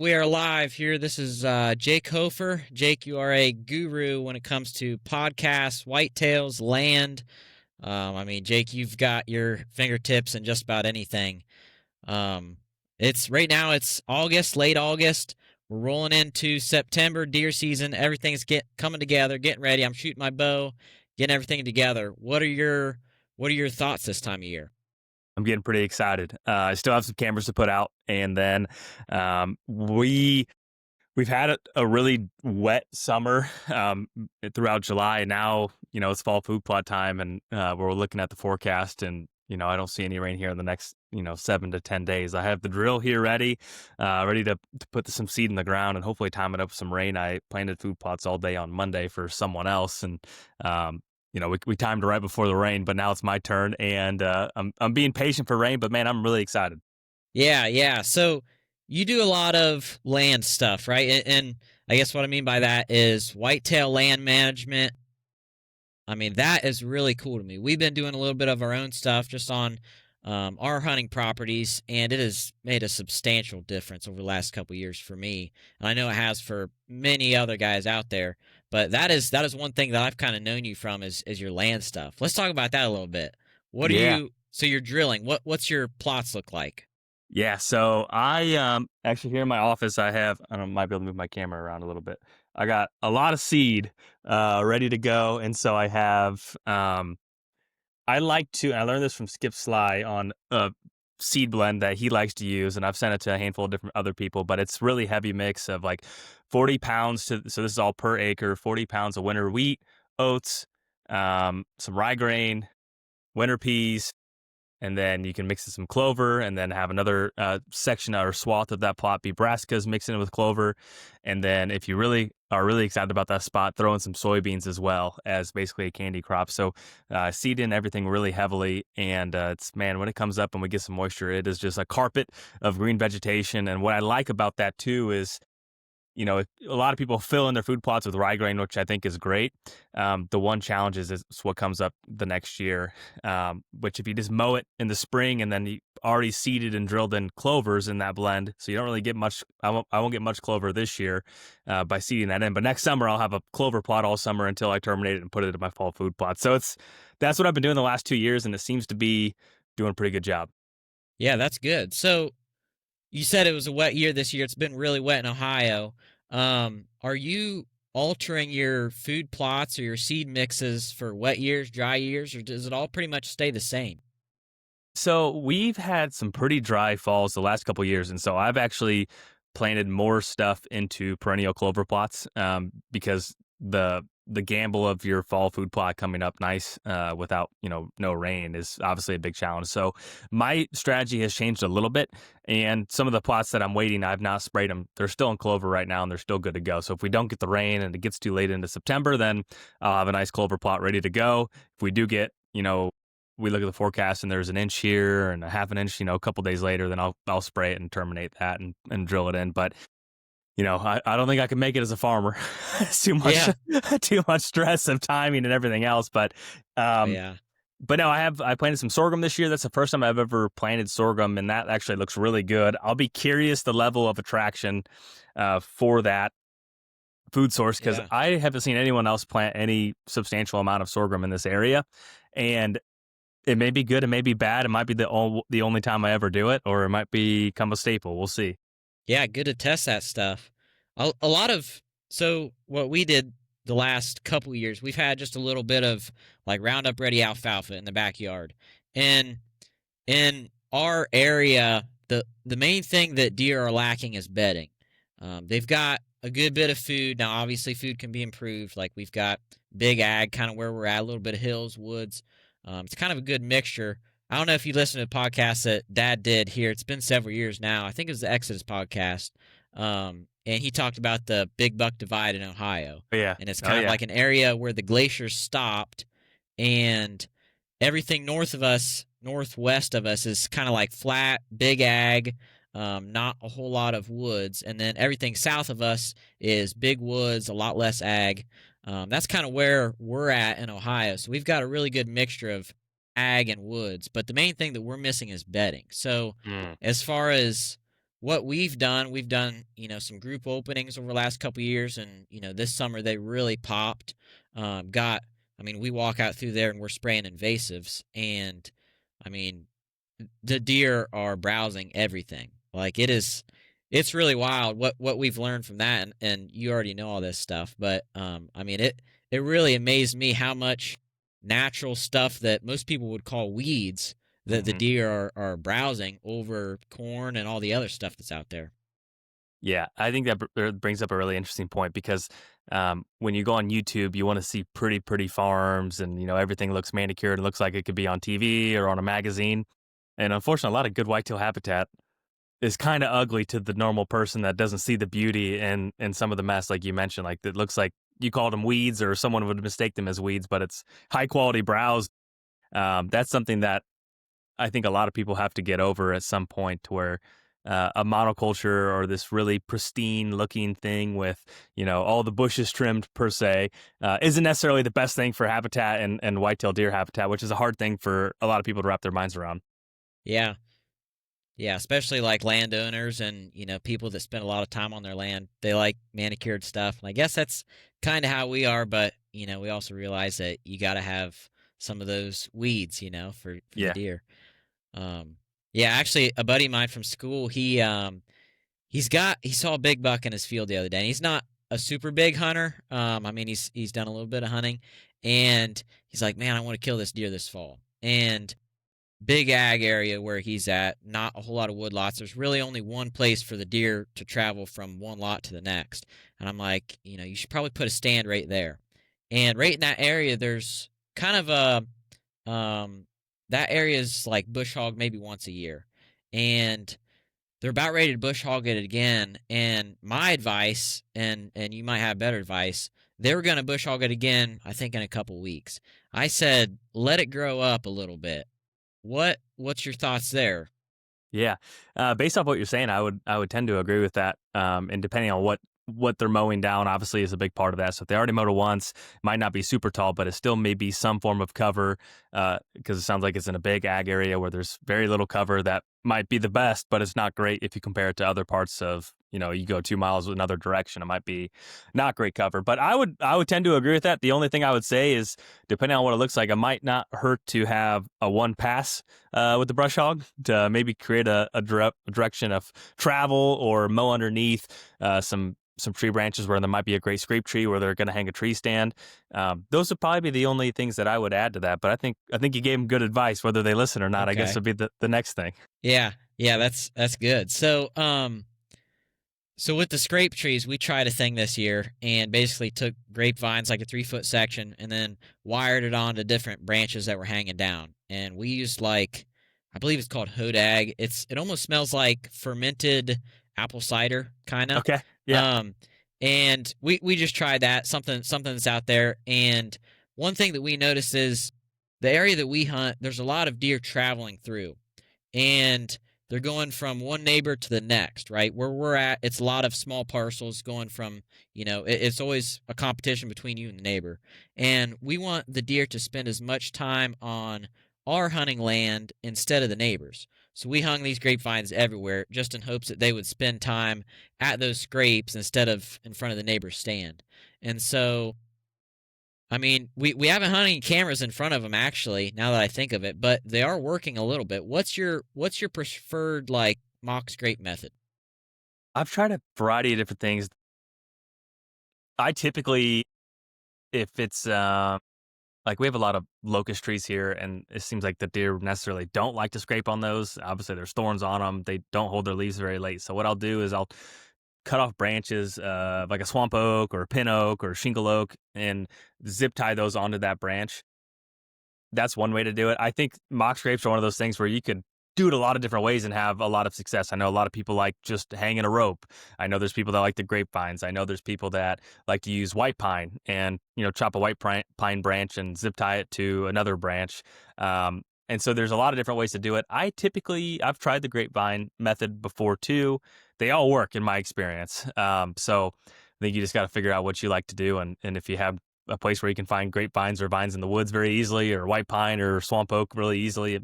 We are live here. This is Jake Hofer. Jake, you are a guru when it comes to podcasts, whitetails, land. Jake, you've got your fingertips in just about anything. Um, it's right now. It's August, late August. We're rolling into September, deer season. Everything's coming together, getting ready. I'm shooting my bow, getting everything together. What are your thoughts this time of year? I'm getting pretty excited. I still have some cameras to put out, and then we've had a really wet summer throughout July, and now it's fall food plot time, and we're looking at the forecast, and I don't see any rain here in the next 7 to 10 days. I have the drill here ready to put some seed in the ground, and hopefully time it up with some rain. I planted food plots all day on Monday for someone else, and we timed right before the rain, but now it's my turn, and I'm being patient for rain, but man, I'm really excited. Yeah, yeah. So you do a lot of land stuff, right? And I guess what I mean by that is whitetail land management. I mean, that is really cool to me. We've been doing a little bit of our own stuff just on our hunting properties, and it has made a substantial difference over the last couple years for me. And I know it has for many other guys out there. But that is one thing that I've kind of known you from is your land stuff. Let's talk about that a little bit. What are Yeah. you? So you're drilling. What's your plots look like? Yeah, so I actually here in my office I don't know, might be able to move my camera around a little bit. I got a lot of seed ready to go, and so I have I like to, and I learned this from Skip Sly on a seed blend that he likes to use, and I've sent it to a handful of different other people, but it's really heavy mix of like 40 pounds so this is all per acre, 40 pounds of winter wheat, oats, some rye grain, winter peas, and then you can mix in some clover, and then have another section or swath of that plot be brassicas, mixing it with clover, and then if you really are really excited about that spot, throw in some soybeans as well as basically a candy crop. So seed in everything really heavily, and it's man, when it comes up and we get some moisture, it is just a carpet of green vegetation. And what I like about that too is a lot of people fill in their food plots with rye grain, which I think is great. The one challenge is what comes up the next year, which if you just mow it in the spring and then you already seeded and drilled in clovers in that blend, so you don't really get much. I won't get much clover this year by seeding that in, but next summer I'll have a clover plot all summer until I terminate it and put it in my fall food plot. So that's what I've been doing the last 2 years, and it seems to be doing a pretty good job. Yeah, that's good. So you said it was a wet year this year. It's been really wet in Ohio. Are you altering your food plots or your seed mixes for wet years, dry years, or does it all pretty much stay the same? So we've had some pretty dry falls the last couple years, and so I've actually planted more stuff into perennial clover plots because the gamble of your fall food plot coming up nice without no rain is obviously a big challenge. So my strategy has changed a little bit, and some of the plots that I'm waiting, I've not sprayed them. They're still in clover right now, and they're still good to go. So if we don't get the rain and it gets too late into September, then I'll have a nice clover plot ready to go. If we do get we look at the forecast and there's an inch here and a half an inch, a couple days later, then I'll spray it and terminate that and drill it in. But I don't think I can make it as a farmer. It's too much Yeah. too much stress of timing and everything else. Oh, Um yeah. but no, I planted some sorghum this year. That's the first time I've ever planted sorghum, and that actually looks really good. I'll be curious the level of attraction for that food source, because Yeah. I haven't seen anyone else plant any substantial amount of sorghum in this area. And it may be good, it may be bad. It might be the only time I ever do it, or it might become a staple. We'll see. Yeah, good to test that stuff. A lot of so what we did the last couple years, we've had just a little bit of like Roundup Ready alfalfa in the backyard. And in our area, the main thing that deer are lacking is bedding. They've got a good bit of food. Now, obviously, food can be improved. Like we've got big ag, kind of where we're at, a little bit of hills, woods. It's kind of a good mixture. I don't know if you listen to the podcast that Dad did here. It's been several years now. I think it was the Exodus podcast. And he talked about the Big Buck Divide in Ohio. Oh, yeah. And it's Oh, kind of yeah. like an area where the glaciers stopped, and everything north of us, northwest of us, is kind of like flat, big ag, not a whole lot of woods. And then everything south of us is big woods, a lot less ag. That's kind of where we're at in Ohio. So we've got a really good mixture of ag and woods. But the main thing that we're missing is bedding. So Mm. as far as what we've done, some group openings over the last couple years, and this summer they really popped. Got, I mean, we walk out through there and we're spraying invasives, and I mean, the deer are browsing everything. Like it's really wild what we've learned from that, and you already know all this stuff, but I mean it really amazed me how much natural stuff that most people would call weeds that the Hmm. deer are browsing over corn and all the other stuff that's out there. Yeah, I think that brings up a really interesting point because when you go on YouTube, you want to see pretty farms, and everything looks manicured and looks like it could be on TV or on a magazine. And unfortunately, a lot of good whitetail habitat is kind of ugly to the normal person that doesn't see the beauty and some of the mess, like you mentioned. Like it looks like you called them weeds, or someone would mistake them as weeds, but it's high quality browse. That's something that I think a lot of people have to get over at some point, to where a monoculture, or this really pristine looking thing with all the bushes trimmed per se, isn't necessarily the best thing for habitat and whitetail deer habitat, which is a hard thing for a lot of people to wrap their minds around. Yeah. Yeah, especially like landowners and people that spend a lot of time on their land. They like manicured stuff. And I guess that's kind of how we are, but we also realize that you got to have some of those weeds, for the Yeah. deer. Um, yeah, actually, a buddy of mine from school, he saw a big buck in his field the other day. And he's not a super big hunter. I mean, he's done a little bit of hunting, and he's like, man, I want to kill this deer this fall. And big ag area where he's at, not a whole lot of wood lots. There's really only one place for the deer to travel from one lot to the next. And I'm like, you should probably put a stand right there. And right in that area, there's kind of that area is like bush hog maybe once a year. And they're about ready to bush hog it again. And my advice, and you might have better advice, they were going to bush hog it again, I think in a couple weeks. I said, let it grow up a little bit. What's your thoughts there? Yeah. Based off what you're saying, I would tend to agree with that. And depending on what they're mowing down, obviously is a big part of that. So if they already mowed it once, might not be super tall, but it still may be some form of cover. Because it sounds like it's in a big ag area where there's very little cover. That might be the best, but it's not great if you compare it to other parts of, you go 2 miles another direction. It might be not great cover. But I would tend to agree with that. The only thing I would say is, depending on what it looks like, it might not hurt to have a one pass with the brush hog, to maybe create a direction of travel, or mow underneath some tree branches where there might be a great scrape tree where they're going to hang a tree stand. Those would probably be the only things that I would add to that. But I think you gave them good advice. Whether they listen or not, I guess Okay. would be the next thing. Yeah. Yeah, that's good. So with the scrape trees, we tried a thing this year and basically took grapevines, like a 3 foot section, and then wired it onto different branches that were hanging down. And we used like, I believe it's called hodag. It almost smells like fermented apple cider, kind of. Okay. Yeah. Um, and we just tried that, something that's out there. And one thing that we noticed is the area that we hunt, there's a lot of deer traveling through, and they're going from one neighbor to the next, right? Where we're at, it's a lot of small parcels going from, it's always a competition between you and the neighbor. And we want the deer to spend as much time on our hunting land instead of the neighbors. So we hung these grapevines everywhere just in hopes that they would spend time at those scrapes instead of in front of the neighbor's stand. And so, I mean, we haven't hung any cameras in front of them actually, now that I think of it, but they are working a little bit. What's your preferred like mock scrape method? I've tried a variety of different things. I typically, if it's like, we have a lot of locust trees here, and it seems like the deer necessarily don't like to scrape on those. Obviously, there's thorns on them. They don't hold their leaves very late. So what I'll do is I'll cut off branches, like a swamp oak or a pin oak or shingle oak, and zip tie those onto that branch. That's one way to do it. I think mock scrapes are one of those things where you could do it a lot of different ways and have a lot of success. I know a lot of people like just hanging a rope. I know there's people that like the grapevines. I know there's people that like to use white pine and, chop a white pine branch and zip tie it to another branch. And so there's a lot of different ways to do it. I've tried the grapevine method before too. They all work in my experience. So I think you just got to figure out what you like to do. And if you have a place where you can find grapevines or vines in the woods very easily, or white pine or swamp oak really easily,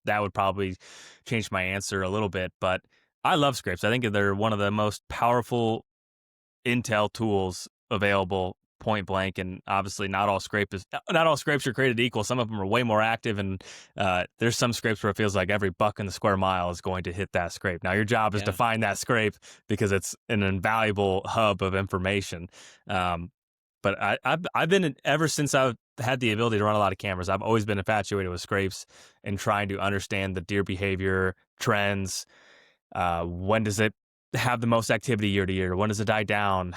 that would probably change my answer a little bit. But I love scrapes. I think they're one of the most powerful intel tools available point blank. And obviously not all scrapes are created equal. Some of them are way more active, and there's some scrapes where it feels like every buck in the square mile is going to hit that scrape. Now your job is to Yeah. find that scrape because it's an invaluable hub of information. um, but I've been ever since I've had the ability to run a lot of cameras, I've always been infatuated with scrapes and trying to understand the deer behavior trends. When does it have the most activity year to year? When does it die down?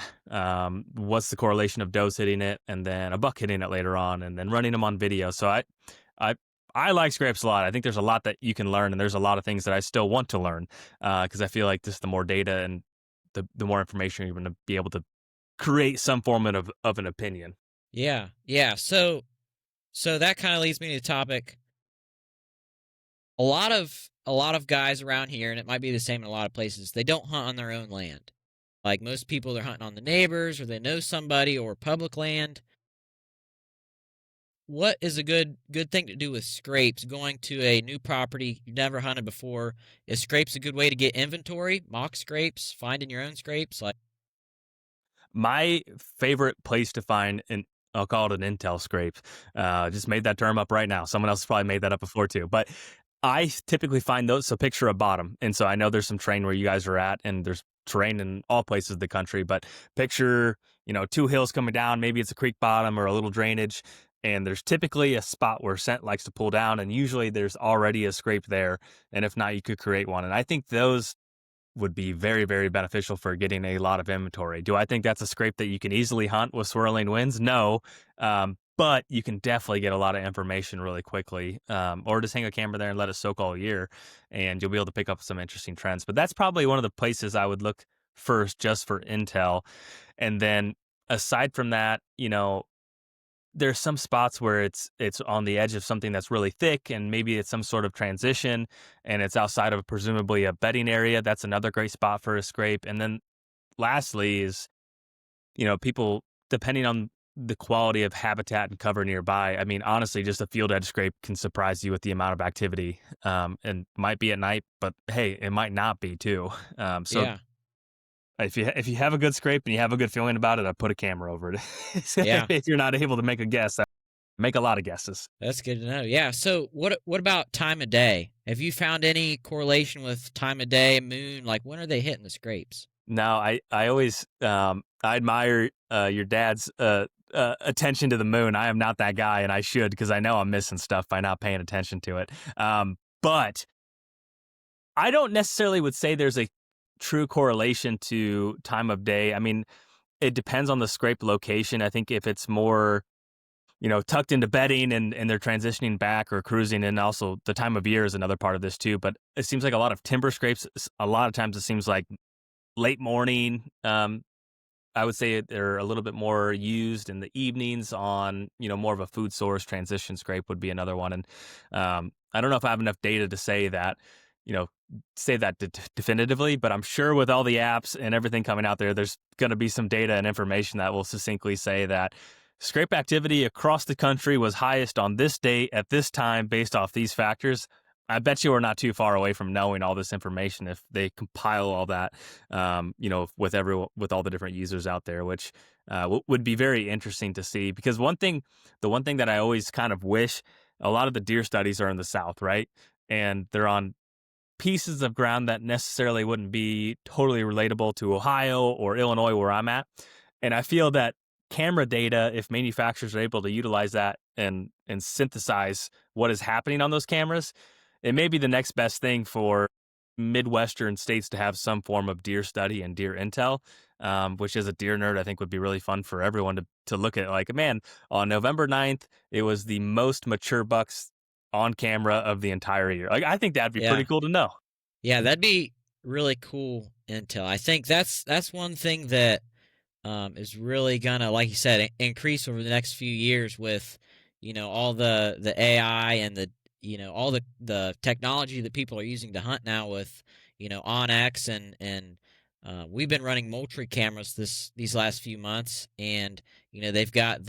What's the correlation of does hitting it and then a buck hitting it later on, and then running them on video? So I, I like scrapes a lot. I think there's a lot that you can learn, and there's a lot of things that I still want to learn because I feel like just the more data and the more information you're going to be able to create some form of an opinion. Yeah. Yeah. So that kind of leads me to the topic. A lot of guys around here, and it might be the same in a lot of places, they don't hunt on their own land. Like most people, they're hunting on the neighbors or they know somebody or public land. What is a good thing to do with scrapes going to a new property you've never hunted before? Is scrapes a good way to get inventory, mock scrapes, finding your own scrapes? Like, My favorite place to find an I'll call it an intel scrape. Just made that term up right now. Someone else has probably made that up before too. But I typically find those. So picture a bottom, and so I know there's some terrain where you guys are at, and there's terrain in all places of the country. But picture, two hills coming down. Maybe it's a creek bottom or a little drainage, and there's typically a spot where scent likes to pull down, and usually there's already a scrape there. And if not, you could create one. And I think those would be very, very beneficial for getting a lot of inventory. Do I think that's a scrape that you can easily hunt with swirling winds? No. But you can definitely get a lot of information really quickly, or just hang a camera there and let it soak all year, and you'll be able to pick up some interesting trends. But that's probably one of the places I would look first just for intel. And then aside from that, there's some spots where it's on the edge of something that's really thick, and maybe it's some sort of transition, and it's outside of presumably a bedding area. That's another great spot for a scrape. And then lastly is, people, depending on the quality of habitat and cover nearby. I mean, honestly, just a field edge scrape can surprise you with the amount of activity. And might be at night, but hey, it might not be too. So yeah, if you have a good scrape and you have a good feeling about it, I put a camera over it. yeah, If you're not able to make a guess, make a lot of guesses. that's good to know. Yeah. So what about time of day? Have you found any correlation with time of day, moon? Like when are they hitting the scrapes? No, I always I admire your dad's attention to the moon. I am not that guy, and I should, because I know I'm missing stuff by not paying attention to it. But I don't necessarily would say there's a true correlation to time of day. I mean, it depends on the scrape location. I think if it's more, tucked into bedding, and they're transitioning back or cruising, and also the time of year is another part of this too. But it seems like a lot of timber scrapes, a lot of times it seems like late morning. I would say they're a little bit more used in the evenings on, more of a food source. Transition scrape would be another one. And I don't know if I have enough data to say that, you know, say that definitively, but I'm sure with all the apps and everything coming out there, there's going to be some data and information that will succinctly say that scrape activity across the country was highest on this date at this time based off these factors. I bet you we're not too far away from knowing all this information if they compile all that, with all the different users out there, which would be very interesting to see. Because the one thing that I always kind of wish, a lot of the deer studies are in the South, right? And they're on pieces of ground that necessarily wouldn't be totally relatable to Ohio or Illinois, where I'm at. And I feel that camera data, if manufacturers are able to utilize that and synthesize what is happening on those cameras, it may be the next best thing for Midwestern states to have some form of deer study and deer intel, which as a deer nerd, I think would be really fun for everyone to look at. Like, man, on November 9th, it was the most mature bucks on camera of the entire year. Like, I think that'd be pretty Yeah. cool to know. Yeah, that'd be really cool intel. I think that's one thing that is really gonna, like you said, increase over the next few years with, all the AI and all the technology that people are using to hunt now with, OnX and we've been running Moultrie cameras these last few months, and they've got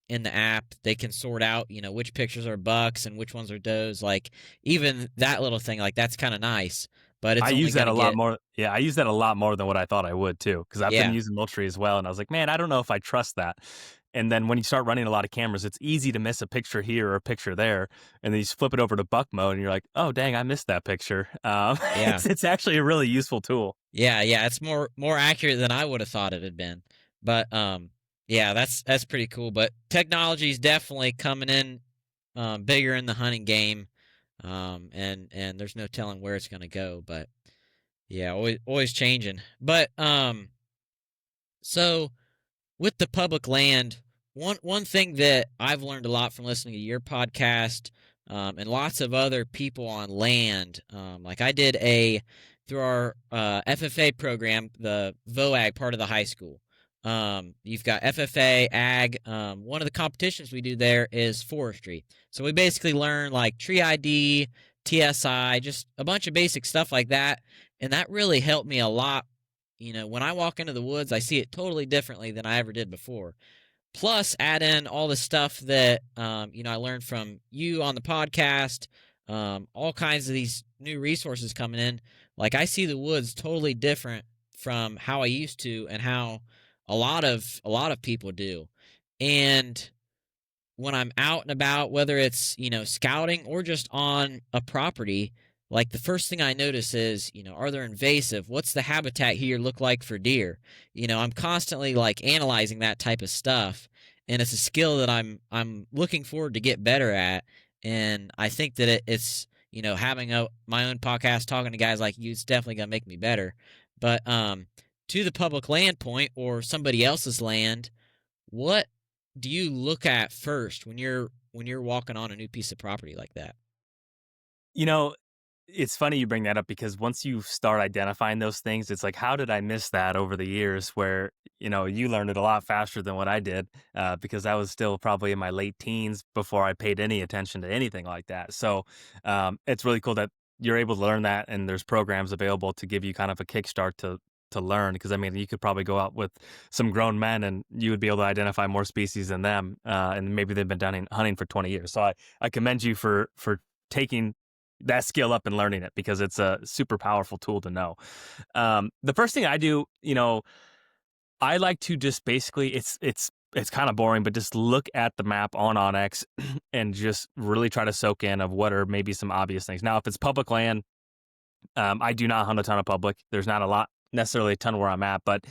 in the app they can sort out which pictures are bucks and which ones are does. Like even that little thing, like that's kind of nice. but I it's only use that going to a lot get, more. Yeah, I use that a lot more than what I thought I would too, because I've been yeah, using Moultrie as well, and I was like, man, I don't know if I trust that. And then when you start running a lot of cameras, it's easy to miss a picture here or a picture there, and then you just flip it over to buck mode, and you're like, oh dang, I missed that picture. yeah. It's actually a really useful tool. Yeah, yeah, it's more accurate than I would have thought it had been. But yeah, that's pretty cool. But technology is definitely coming in bigger in the hunting game. And there's no telling where it's going to go, but yeah, always changing. But so with the public land, one thing that I've learned a lot from listening to your podcast, and lots of other people on land, like I did a through our FFA program, the VOAG part of the high school. You've got FFA, ag. One of the competitions we do there is forestry. So we basically learn like tree ID, TSI, just a bunch of basic stuff like that, and that really helped me a lot. When I walk into the woods, I see it totally differently than I ever did before. Plus, add in all the stuff that I learned from you on the podcast, all kinds of these new resources coming in. Like I see the woods totally different from how I used to, and how a lot of people do. And when I'm out and about, whether it's, scouting or just on a property, like the first thing I notice is, are there invasive? What's the habitat here look like for deer? I'm constantly like analyzing that type of stuff. And it's a skill that I'm looking forward to get better at. And I think that it's, having my own podcast, talking to guys like you, it's definitely gonna make me better. But to the public land point or somebody else's land, what do you look at first when you're walking on a new piece of property like that? You know, it's funny you bring that up because once you start identifying those things, it's like, how did I miss that over the years? Where you learned it a lot faster than what I did, because I was still probably in my late teens before I paid any attention to anything like that. So it's really cool that you're able to learn that, and there's programs available to give you kind of a kickstart to learn. Because I mean, you could probably go out with some grown men, and you would be able to identify more species than them, and maybe they've been hunting for 20 years. So I commend you for taking that skill up and learning it, because it's a super powerful tool to know. The first thing I do, I like to just basically it's kind of boring, but just look at the map on Onyx and just really try to soak in of what are maybe some obvious things. Now, if it's public land, I do not hunt a ton of public. There's not a lot necessarily a ton where I'm at, but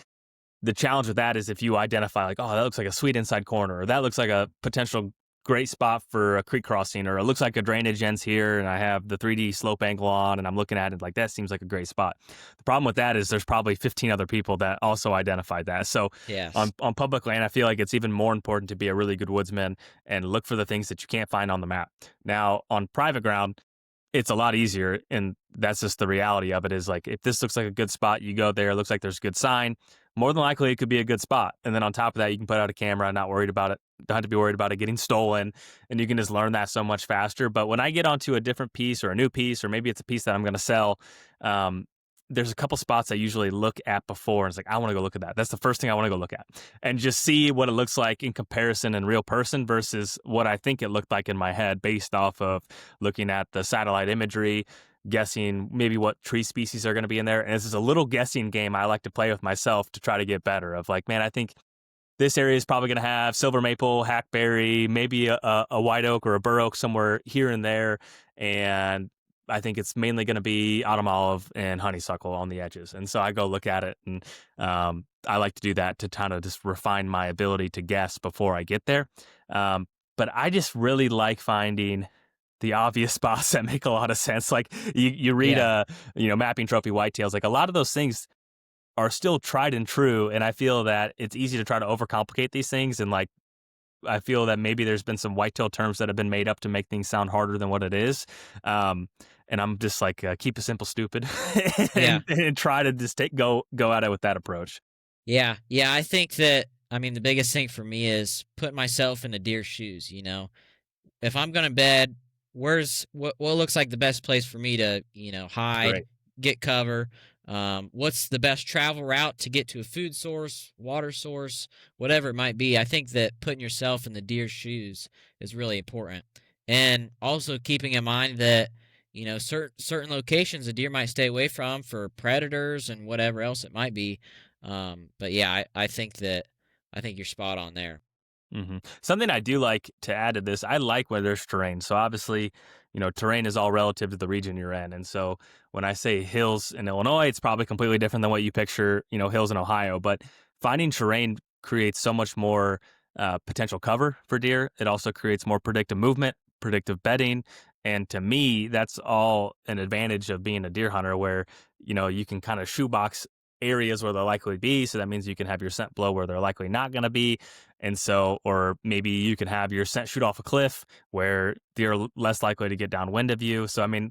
the challenge with that is if you identify like, oh, that looks like a sweet inside corner, or that looks like a potential great spot for a creek crossing, or it looks like a drainage ends here and I have the 3D slope angle on and I'm looking at it like that seems like a great spot. The problem with that is there's probably 15 other people that also identified that. So Yes. on public land, I feel like it's even more important to be a really good woodsman and look for the things that you can't find on the map. Now, on private ground, it's a lot easier, and that's just the reality of it. Is like, if this looks like a good spot, you go there, it looks like there's a good sign, more than likely it could be a good spot. And then on top of that, you can put out a camera, not worried about it, don't have to be worried about it getting stolen, and you can just learn that so much faster. But when I get onto a different piece or a new piece, or maybe it's a piece that I'm going to sell, um, there's a couple spots I usually look at before, and it's like, I want to go look at that. That's the first thing I want to go look at, and just see what it looks like in comparison in real person versus what I think it looked like in my head based off of looking at the satellite imagery, guessing maybe what tree species are going to be in there. And this is a little guessing game I like to play with myself to try to get better of like, man, I think this area is probably going to have silver maple, hackberry, maybe a white oak or a bur oak somewhere here and there. And I think it's mainly going to be autumn olive and honeysuckle on the edges. And so I go look at it, and I like to do that to kind of just refine my ability to guess before I get there. Um, but I just really like finding the obvious spots that make a lot of sense. Like you read Yeah. mapping trophy whitetails, like a lot of those things are still tried and true. And I feel that it's easy to try to overcomplicate these things. And like, I feel that maybe there's been some whitetail terms that have been made up to make things sound harder than what it is. Um, and I'm just like, keep it simple, stupid, Yeah. and try to just go at it with that approach. Yeah. Yeah. I think that, I mean, the biggest thing for me is putting myself in the deer's shoes. If I'm going to bed, where's what looks like the best place for me to, It's hide, great. get cover? What's the best travel route to get to a food source, water source, whatever it might be? I think that putting yourself in the deer's shoes is really important. And also keeping in mind that, certain locations a deer might stay away from for predators and whatever else it might be. But yeah, I think you're spot on there. Something I do like to add to this, I like where there's terrain. So obviously, terrain is all relative to the region you're in. And so when I say hills in Illinois, it's probably completely different than what you picture, hills in Ohio. But finding terrain creates so much more potential cover for deer. It also creates more predictive movement, predictive bedding. And to me, that's all an advantage of being a deer hunter where, you can kind of shoebox areas where they'll likely be. So that means you can have your scent blow where they're likely not going to be. And so, or maybe you can have your scent shoot off a cliff where they're less likely to get downwind of you. So, I mean,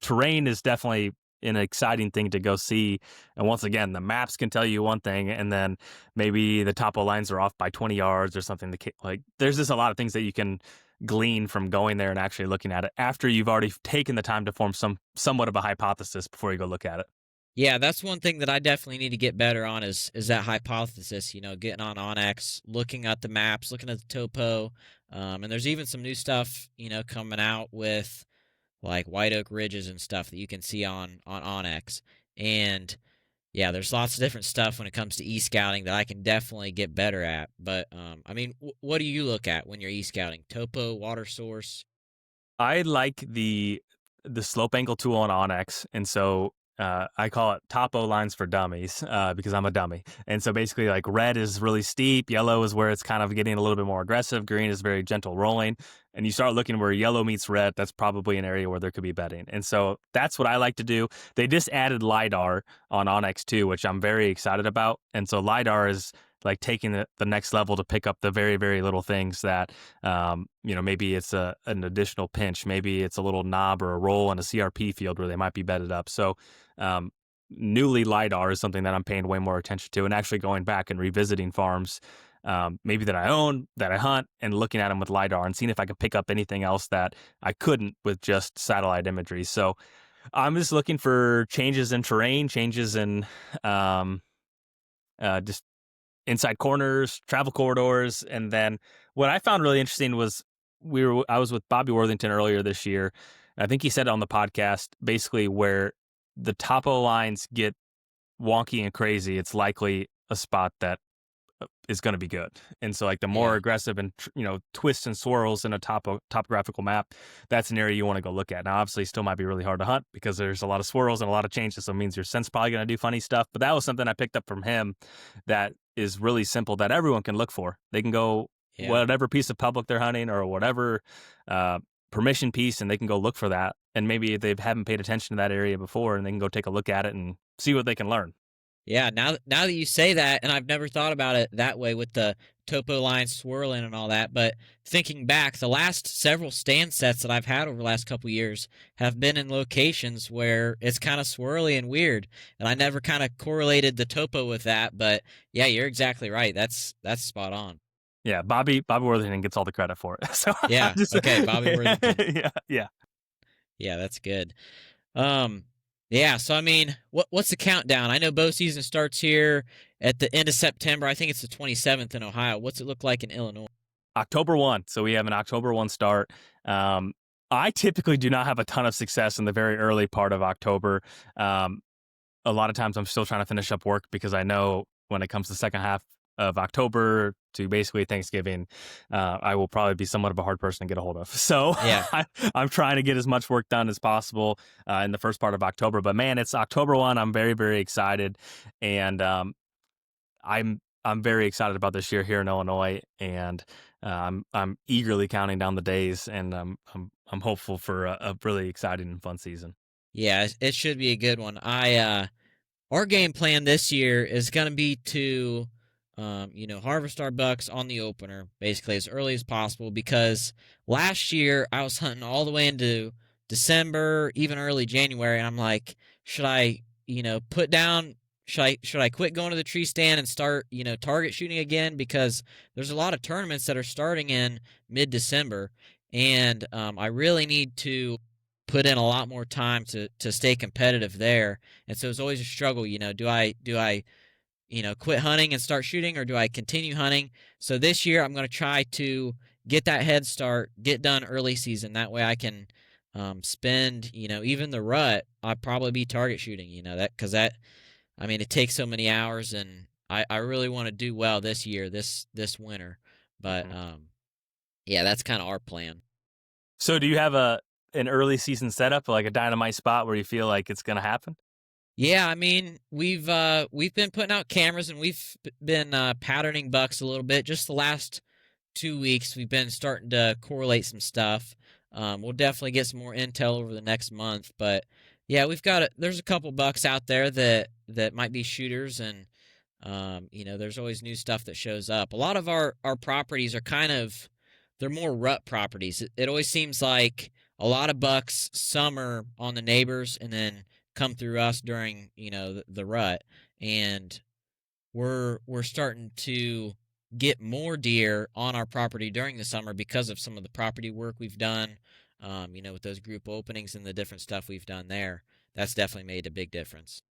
terrain is definitely an exciting thing to go see. And once again, the maps can tell you one thing, and then maybe the topo lines are off by 20 yards or something. Like, there's just a lot of things that you can glean from going there and actually looking at it after you've already taken the time to form somewhat of a hypothesis before you go look at it. Yeah, that's one thing that I definitely need to get better on is that hypothesis, getting on Onyx, looking at the maps, looking at the topo. And there's even some new stuff, coming out with like white oak ridges and stuff that you can see on Onyx. And yeah, there's lots of different stuff when it comes to e-scouting that I can definitely get better at. But I mean, what do you look at when you're e-scouting? Topo, water source? I like the slope angle tool on Onyx, and so I call it topo lines for dummies because I'm a dummy. And so basically, like red is really steep, yellow is where it's kind of getting a little bit more aggressive, green is very gentle rolling. And you start looking where yellow meets red, that's probably an area where there could be bedding. And so that's what I like to do. They just added LiDAR on Onyx too, which I'm very excited about. And so LiDAR is like taking the next level to pick up the very, very little things that maybe it's an additional pinch, maybe it's a little knob or a roll in a CRP field where they might be bedded up. So um, newly LiDAR is something that I'm paying way more attention to, and actually going back and revisiting farms maybe that I own, that I hunt, and looking at them with LiDAR and seeing if I could pick up anything else that I couldn't with just satellite imagery. So I'm just looking for changes in terrain, changes in just inside corners, travel corridors. And then what I found really interesting was I was with Bobby Worthington earlier this year. I think he said it on the podcast, basically where the topo lines get wonky and crazy, it's likely a spot that is going to be good. And so like the more Yeah. aggressive and twists and swirls in a topographical map, that's an area you want to go look at. Now obviously it still might be really hard to hunt because there's a lot of swirls and a lot of changes, so it means your scent's probably going to do funny stuff. But that was something I picked up from him that is really simple that everyone can look for. They can go Yeah. whatever piece of public they're hunting or whatever permission piece, and they can go look for that. And maybe they haven't paid attention to that area before, and they can go take a look at it and see what they can learn. Yeah, now that you say that, and I've never thought about it that way with the topo line swirling and all that, but thinking back, the last several stand sets that I've had over the last couple years have been in locations where it's kind of swirly and weird, and I never kind of correlated the topo with that. But yeah, you're exactly right. That's spot on. Yeah, Bobby Worthington gets all the credit for it. So I'm Yeah. just Okay, Bobby Worthington. yeah. Yeah, that's good. Um, yeah. So I mean, what's the countdown? I know bow season starts here at the end of September. I think it's the 27th in Ohio. What's it look like in Illinois? October 1. So we have an October 1 start. I typically do not have a ton of success in the very early part of October. A lot of times I'm still trying to finish up work because I know when it comes to the second half of October to basically Thanksgiving, I will probably be somewhat of a hard person to get a hold of. So Yeah. I'm trying to get as much work done as possible in the first part of October. But man, it's October 1. I'm very, very excited. And I'm very excited about this year here in Illinois, and I'm eagerly counting down the days, and I'm hopeful for a really exciting and fun season. Yeah, it should be a good one. Our game plan this year is going to be to, harvest our bucks on the opener basically as early as possible because last year I was hunting all the way into December, even early January, and I'm like, should I, put down? Should I quit going to the tree stand and start, target shooting again? Because there's a lot of tournaments that are starting in mid-December, and I really need to put in a lot more time to stay competitive there. And so it's always a struggle, do I quit hunting and start shooting, or do I continue hunting? So this year I'm going to try to get that head start, get done early season. That way I can spend, even the rut, I'd probably be target shooting, that because that, I mean, it takes so many hours, and I really want to do well this year, this winter. But Mhm. yeah, that's kind of our plan. So do you have an early season setup, like a dynamite spot where you feel like it's going to happen? Yeah, I mean, we've been putting out cameras, and we've been patterning bucks a little bit. Just the last 2 weeks, we've been starting to correlate some stuff. We'll definitely get some more intel over the next month, but yeah, there's a couple bucks out there that might be shooters, and there's always new stuff that shows up. A lot of our properties are they're more rut properties. It always seems like a lot of bucks summer on the neighbors and then come through us during the rut, and we're starting to get more deer on our property during the summer because of some of the property work we've done. With those group openings and the different stuff we've done there, that's definitely made a big difference.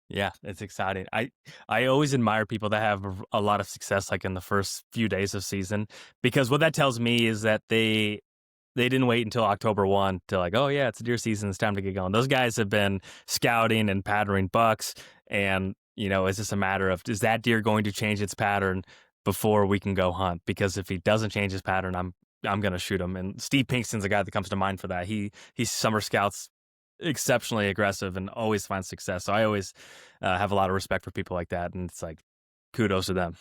Yeah, it's exciting. I always admire people that have a lot of success like in the first few days of season, because what that tells me is that they didn't wait until October 1 to like, oh yeah, it's deer season, it's time to get going. Those guys have been scouting and patterning bucks, and it's just a matter of, is that deer going to change its pattern before we can go hunt? Because if he doesn't change his pattern, I'm gonna shoot him. And Steve Pinkston's a guy that comes to mind for that. He summer scouts exceptionally aggressive and always finds success. So I always have a lot of respect for people like that, and it's like kudos to them.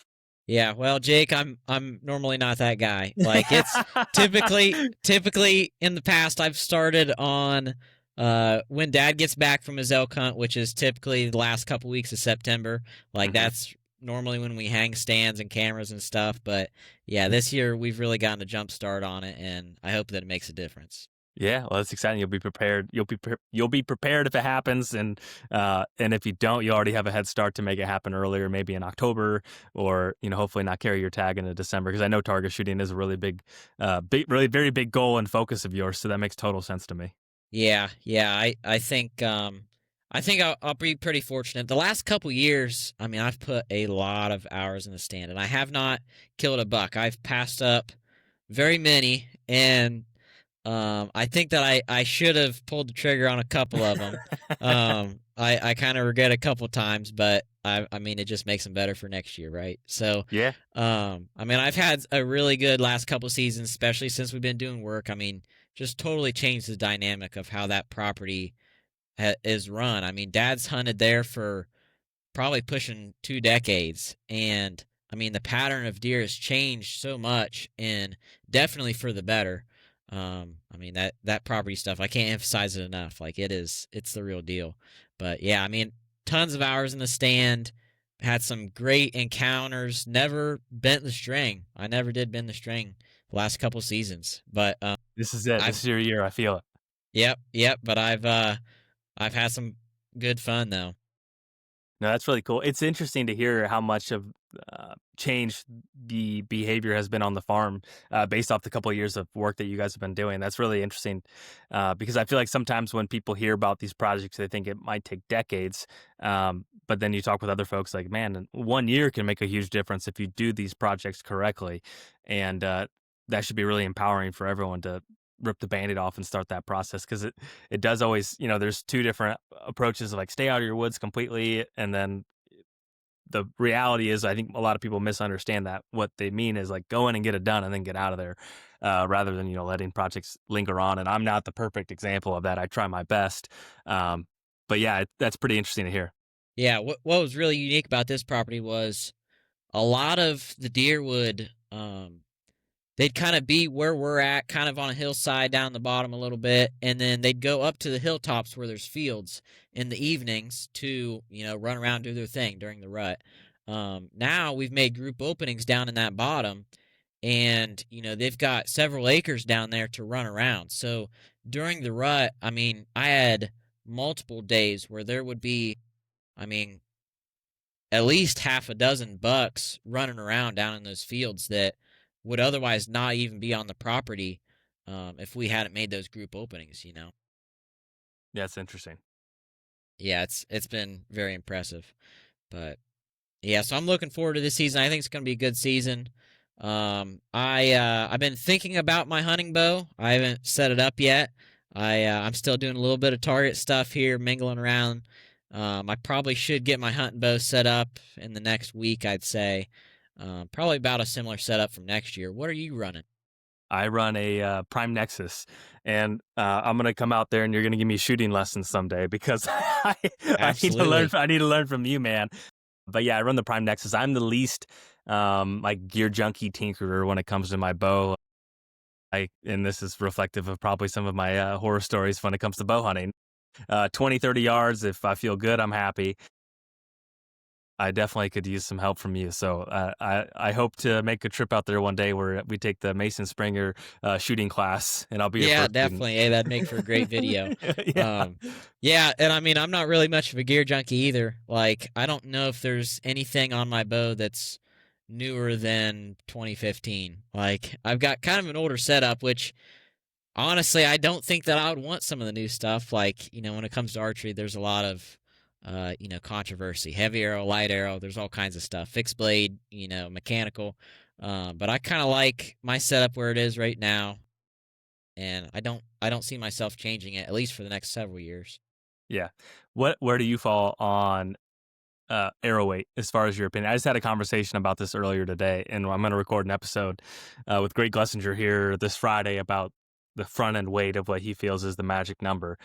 Yeah, well, Jake, I'm normally not that guy. Like it's typically in the past I've started on when dad gets back from his elk hunt, which is typically the last couple weeks of September. Like Hmm. that's normally when we hang stands and cameras and stuff, but yeah, this year we've really gotten a jump start on it, and I hope that it makes a difference. Yeah, well, that's exciting. You'll be prepared. You'll be prepared if it happens, and if you don't, you already have a head start to make it happen earlier, maybe in October, or hopefully not carry your tag into December, because I know target shooting is a really really very big goal and focus of yours. So that makes total sense to me. Yeah. I think I'll be pretty fortunate. The last couple years, I mean, I've put a lot of hours in the stand, and I have not killed a buck. I've passed up very many, and I think that I should have pulled the trigger on a couple of them. I kind of regret a couple times, but I mean, it just makes them better for next year, right? So, Yeah, I mean, I've had a really good last couple seasons, especially since we've been doing work. I mean, just totally changed the dynamic of how that property is run. I mean, Dad's hunted there for probably pushing 2 decades, and I mean, the pattern of deer has changed so much, and definitely for the better. I mean, that property stuff, I can't emphasize it enough. Like it's the real deal. But yeah, I mean, tons of hours in the stand. Had some great encounters. Never bent the string. I never did bend the string the last couple seasons. But this is it. This I've is your year. I feel it. yep. But I've had some good fun though. No, that's really cool. It's interesting to hear how much of change the behavior has been on the farm based off the couple of years of work that you guys have been doing. That's really interesting because I feel like sometimes when people hear about these projects, they think it might take decades. But then you talk with other folks like, man, 1 year can make a huge difference if you do these projects correctly. And that should be really empowering for everyone to rip the band-aid off and start that process, because it does always, there's two different approaches, like stay out of your woods completely, and then the reality is I think a lot of people misunderstand that. What they mean is like go in and get it done and then get out of there, rather than letting projects linger on. And I'm not the perfect example of that. I try my best, um, but yeah, that's pretty interesting to hear. Yeah, what was really unique about this property was a lot of the deer would they'd kind of be where we're at, kind of on a hillside down the bottom a little bit, and then they'd go up to the hilltops where there's fields in the evenings to, run around, do their thing during the rut. Now we've made group openings down in that bottom, and, they've got several acres down there to run around. So during the rut, I mean, I had multiple days where there would be, I mean, at least half a dozen bucks running around down in those fields that would otherwise not even be on the property if we hadn't made those group openings. Yeah, it's interesting. Yeah, it's been very impressive. But yeah, so I'm looking forward to this season. I think it's going to be a good season. I've been thinking about my hunting bow. I haven't set it up yet. I'm still doing a little bit of target stuff here, mingling around. I probably should get my hunting bow set up in the next week, I'd say. Probably about a similar setup from next year. What are you running? I run a Prime Nexus, and I'm gonna come out there, and you're gonna give me shooting lessons someday because I need to learn. Absolutely. I need to learn from you, man. But yeah, I run the Prime Nexus. I'm the least like gear junkie tinkerer when it comes to my bow. And this is reflective of probably some of my horror stories when it comes to bow hunting. 20, 30 yards. If I feel good, I'm happy. I definitely could use some help from you. So I hope to make a trip out there one day where we take the Mason Springer shooting class, and I'll be your Yeah, first student. definitely. Hey, that'd make for a great video. Yeah. Um, yeah, and I mean, I'm not really much of a gear junkie either. Like, I don't know if there's anything on my bow that's newer than 2015. Like, I've got kind of an older setup, which honestly, I don't think that I would want some of the new stuff. Like, when it comes to archery, there's a lot of, controversy. Heavy arrow, light arrow, there's all kinds of stuff. Fixed blade, mechanical. But I kind of like my setup where it is right now, and I don't see myself changing it at least for the next several years. Yeah. Where do you fall on arrow weight as far as your opinion? I just had a conversation about this earlier today, and I'm going to record an episode with Greg Glessinger here this Friday about the front end weight of what he feels is the magic number.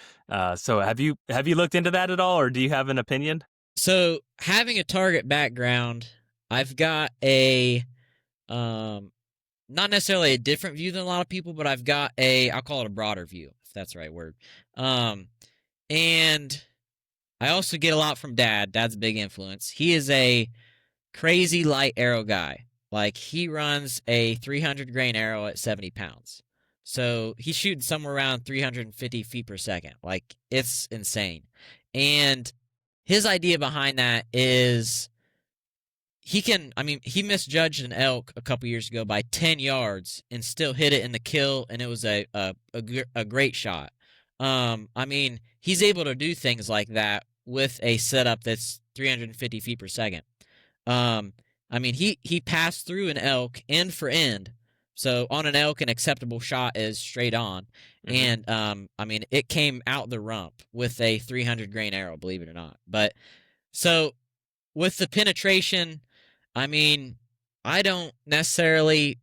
So have you looked into that at all, or do you have an opinion? So having a target background, I've got a um not necessarily a different view than a lot of people, but I've got I'll call it a broader view, if that's the right word. Um and I also get a lot from Dad. Dad's a big influence. He is a crazy light arrow guy. Like, he runs a 300 grain arrow at 70 pounds. So he's shooting somewhere around 350 feet per second. Like, it's insane. And his idea behind that is he misjudged an elk a couple years ago by 10 yards and still hit it in the kill, and it was a great shot. He's able to do things like that with a setup that's 350 feet per second. Um, he passed through an elk end for end. So on an elk, an acceptable shot is straight on, Hmm. and it came out the rump with a 300 grain arrow, believe it or not. But so with the penetration, I mean, I don't necessarily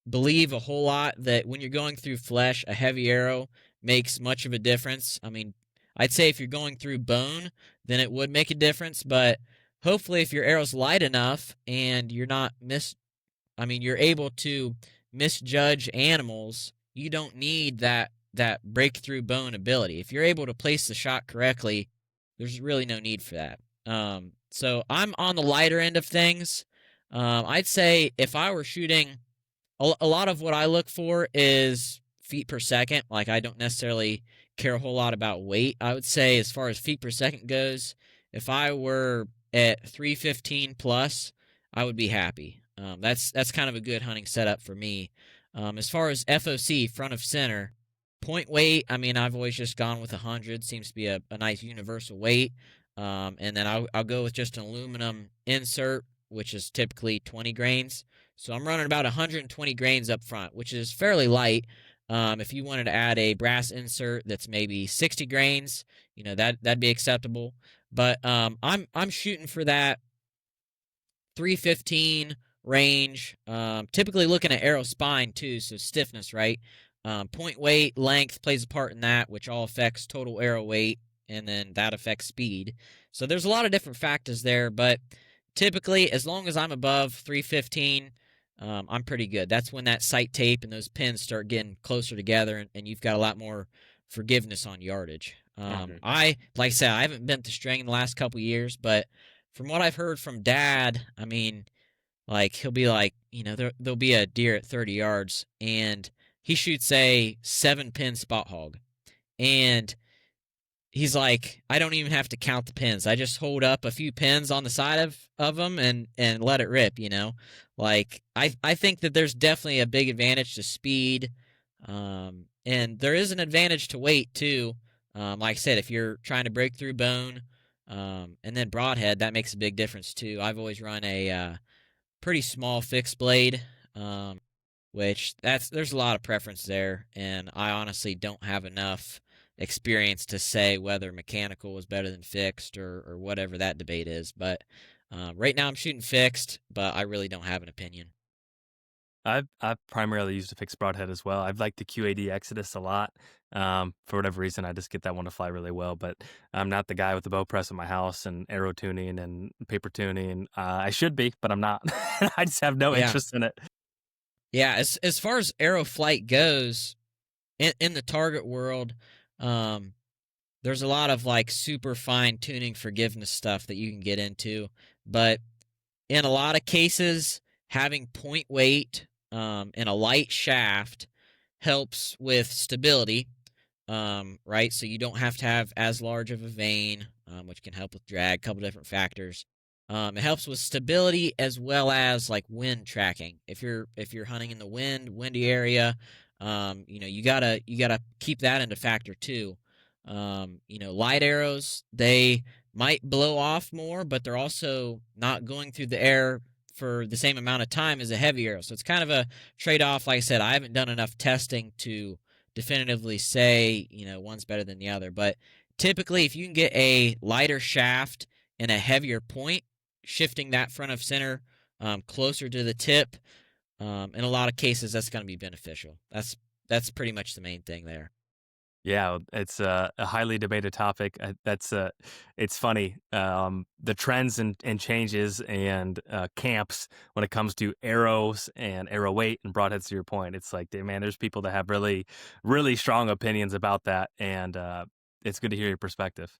believe a whole lot that when you're going through flesh, a heavy arrow makes much of a difference. I mean, I'd say if you're going through bone, then it would make a difference, but hopefully if your arrow's light enough and you're not you're able to misjudge animals, you don't need that breakthrough bone ability. If you're able to place the shot correctly, there's really no need for that. So I'm on the lighter end of things. I'd say if I were shooting, a lot of what I look for is feet per second. Like, I don't necessarily care a whole lot about weight. I would say as far as feet per second goes, if I were at 315 plus, I would be happy. That's kind of a good hunting setup for me. As far as FOC, front of center, point weight, I've always just gone with 100. Seems to be a nice universal weight. And then I'll go with just an aluminum insert, which is typically 20 grains. So I'm running about 120 grains up front, which is fairly light. If you wanted to add a brass insert that's maybe 60 grains, that'd be acceptable. But I'm shooting for that 315 range. Typically looking at arrow spine too, so stiffness, right? Point weight, length plays a part in that, which all affects total arrow weight, and then that affects speed. So there's a lot of different factors there, but typically, as long as I'm above 315, I'm pretty good. That's when that sight tape and those pins start getting closer together, and you've got a lot more forgiveness on yardage. Hmm. Like I said, I haven't bent the string in the last couple years, but from what I've heard from Dad, like, he'll be like, there'll be a deer at 30 yards, and he shoots a 7 pin spot hog, and he's like, I don't even have to count the pins. I just hold up a few pins on the side of them and let it rip. Like, I think that there's definitely a big advantage to speed, and there is an advantage to weight too. Like I said, if you're trying to break through bone, and then broadhead, that makes a big difference too. I've always run a pretty small fixed blade, um, which there's a lot of preference there, and I honestly don't have enough experience to say whether mechanical is better than fixed or whatever that debate is. But right now I'm shooting fixed, but I really don't have an opinion. I've primarily used a fixed broadhead as well. I've liked the QAD Exodus a lot. For whatever reason, I just get that one to fly really well. But I'm not the guy with the bow press in my house and arrow tuning and paper tuning. I should be, but I'm not. I just have no Yeah, interest in it. yeah. As far as arrow flight goes, in the target world, um, there's a lot of like super fine tuning forgiveness stuff that you can get into, but in a lot of cases, having point weight and a light shaft helps with stability, right? So you don't have to have as large of a vane, which can help with drag, a couple different factors. It helps with stability as well as like wind tracking. If you're hunting in the windy area, you gotta keep that into factor too. Light arrows, they might blow off more, but they're also not going through the air for the same amount of time as a heavy arrow. So it's kind of a trade off. Like I said, I haven't done enough testing to definitively say, one's better than the other. But typically, if you can get a lighter shaft and a heavier point, shifting that front of center closer to the tip, in a lot of cases, that's going to be beneficial. That's pretty much the main thing there. Yeah, it's a highly debated topic. It's funny. The trends and changes and camps when it comes to arrows and arrow weight and broadheads. To your point, it's like, man, there's people that have really, really strong opinions about that, and it's good to hear your perspective.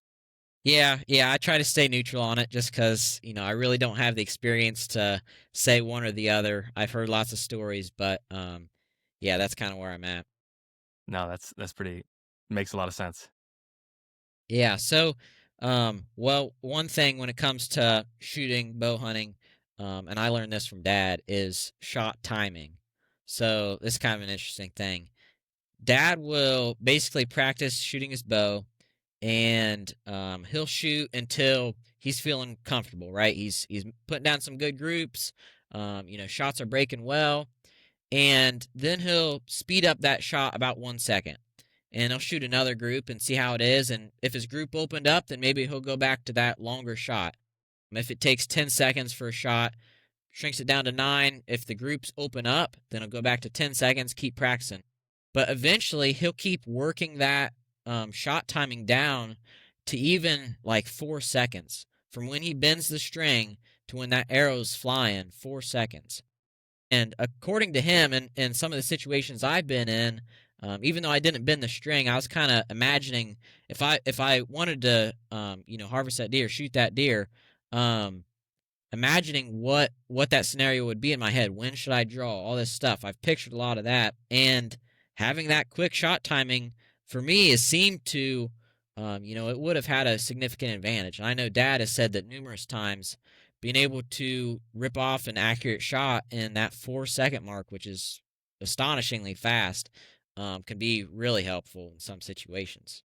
Yeah, yeah, I try to stay neutral on it just because, I really don't have the experience to say one or the other. I've heard lots of stories, but yeah, that's kind of where I'm at. No, that's pretty makes a lot of sense. Yeah, so well, one thing when it comes to shooting, bow hunting, and I learned this from Dad, is shot timing. So this is kind of an interesting thing. Dad will basically practice shooting his bow, and he'll shoot until he's feeling comfortable, right? He's putting down some good groups. Shots are breaking well, and then he'll speed up that shot about 1 second, and he'll shoot another group and see how it is. And if his group opened up, then maybe he'll go back to that longer shot. If it takes 10 seconds for a shot, shrinks it down to 9. If the groups open up, then he'll go back to 10 seconds, keep practicing. But eventually, he'll keep working that shot timing down to even like 4 seconds from when he bends the string to when that arrow's flying. 4 seconds. And according to him, and some of the situations I've been in, even though I didn't bend the string, I was kind of imagining if I wanted to, harvest that deer, shoot that deer, um, imagining what that scenario would be in my head. When should I draw? All this stuff. I've pictured a lot of that, and having that quick shot timing for me has seemed to, it would have had a significant advantage. And I know Dad has said that numerous times. Being able to rip off an accurate shot in that 4 second mark, which is astonishingly fast, can be really helpful in some situations.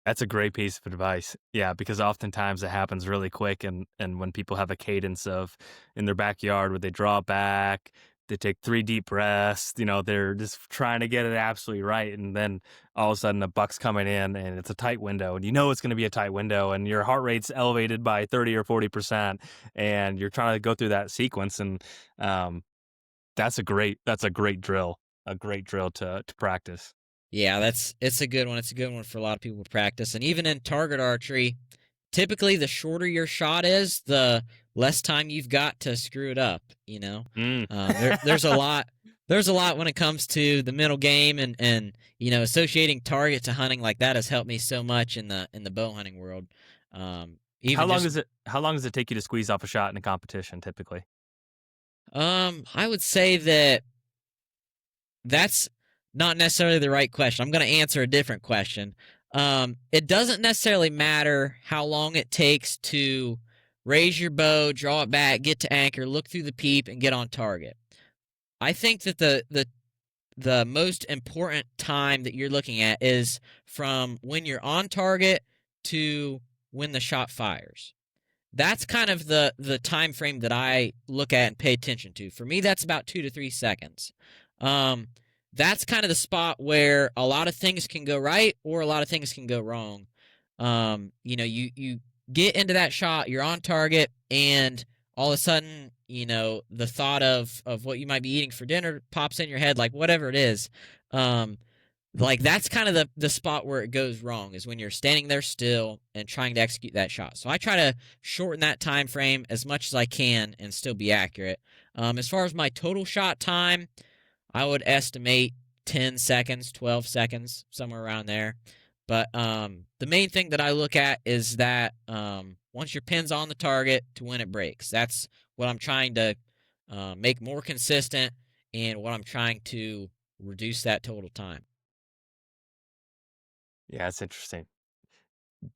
That's a great piece of advice. Yeah, because oftentimes it happens really quick and when people have a cadence of in their backyard where they draw back, they take 3 deep breaths, they're just trying to get it absolutely right. And then all of a sudden a buck's coming in and it's a tight window and it's going to be a tight window and your heart rate's elevated by 30 or 40% and you're trying to go through that sequence. And um, that's a great drill, a great drill to practice. Yeah, it's a good one. It's a good one for a lot of people to practice. And even in target archery, typically the shorter your shot is, the less time you've got to screw it up. Mm. There's a lot. There's a lot when it comes to the mental game, and associating target to hunting like that has helped me so much in the bow hunting world. How Even long just is it how long does it take you to squeeze off a shot in a competition typically? I would say that that's not necessarily the right question. I'm going to answer a different question. It doesn't necessarily matter how long it takes to raise your bow, draw it back, get to anchor, look through the peep, and get on target. I think that the most important time that you're looking at is from when you're on target to when the shot fires. That's kind of the time frame that I look at and pay attention to. For me, that's about 2 to 3 seconds. Um, that's kind of the spot where a lot of things can go right or a lot of things can go wrong. You get into that shot, you're on target, and all of a sudden, the thought of what you might be eating for dinner pops in your head, like whatever it is. Um, like that's kind of the spot where it goes wrong is when you're standing there still and trying to execute that shot. So I try to shorten that time frame as much as I can and still be accurate. As far as my total shot time, I would estimate 10 seconds, 12 seconds, somewhere around there. But the main thing that I look at is that once your pin's on the target to when it breaks. That's what I'm trying to make more consistent and what I'm trying to reduce that total time. Yeah, that's interesting.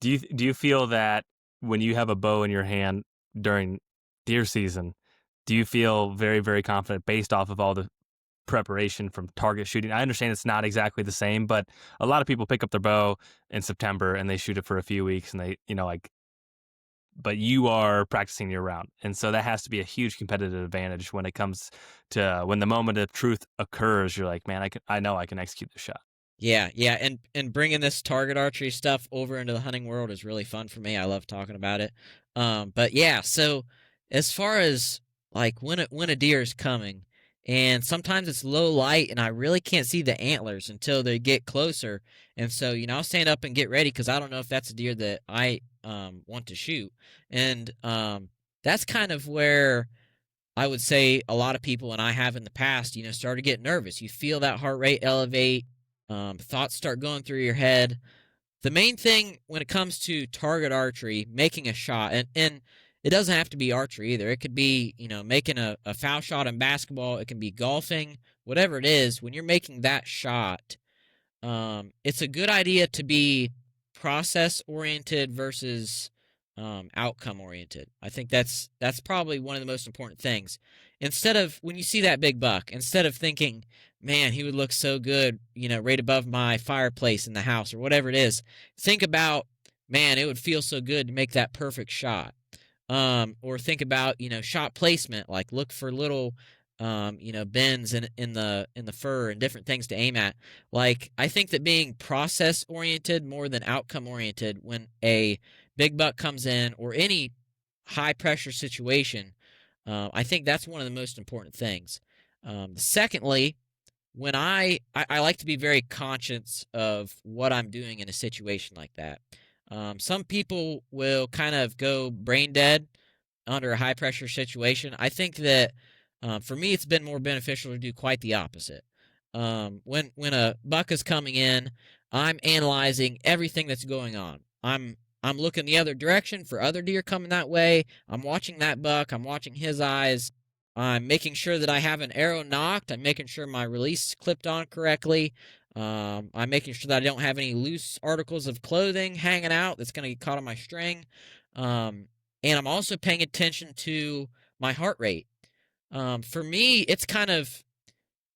Do you feel that when you have a bow in your hand during deer season, do you feel very, very confident based off of all the preparation from target shooting? I understand it's not exactly the same, but a lot of people pick up their bow in September and they shoot it for a few weeks and they, like, but you are practicing year round. And so that has to be a huge competitive advantage when it comes to when the moment of truth occurs. You're like, man, I know I can execute the shot. Yeah, yeah, and bringing this target archery stuff over into the hunting world is really fun for me. I love talking about it. But yeah, so as far as like when a deer is coming, and sometimes it's low light, and I really can't see the antlers until they get closer, and so I'll stand up and get ready because I don't know if that's a deer that I want to shoot, and that's kind of where I would say a lot of people, and I have in the past, start to get nervous. You feel that heart rate elevate, thoughts start going through your head. The main thing when it comes to target archery, making a shot, and it doesn't have to be archery either. It could be, making a foul shot in basketball. It can be golfing, whatever it is. When you're making that shot, it's a good idea to be process oriented versus outcome oriented. I think that's probably one of the most important things. Instead of when you see that big buck, instead of thinking, "Man, he would look so good," right above my fireplace in the house or whatever it is, think about, "Man, it would feel so good to make that perfect shot." Or think about shot placement, like look for little bends in the fur and different things to aim at. Like I think that being process oriented more than outcome oriented when a big buck comes in or any high pressure situation, I think that's one of the most important things. Secondly, when I like to be very conscious of what I'm doing in a situation like that. Some people will kind of go brain dead under a high pressure situation. I think that for me, it's been more beneficial to do quite the opposite. When a buck is coming in, I'm analyzing everything that's going on. I'm looking the other direction for other deer coming that way. I'm watching that buck. I'm watching his eyes. I'm making sure that I have an arrow nocked. I'm making sure my release is clipped on correctly. I'm making sure that I don't have any loose articles of clothing hanging out that's going to get caught on my string. And I'm also paying attention to my heart rate. For me, it's kind of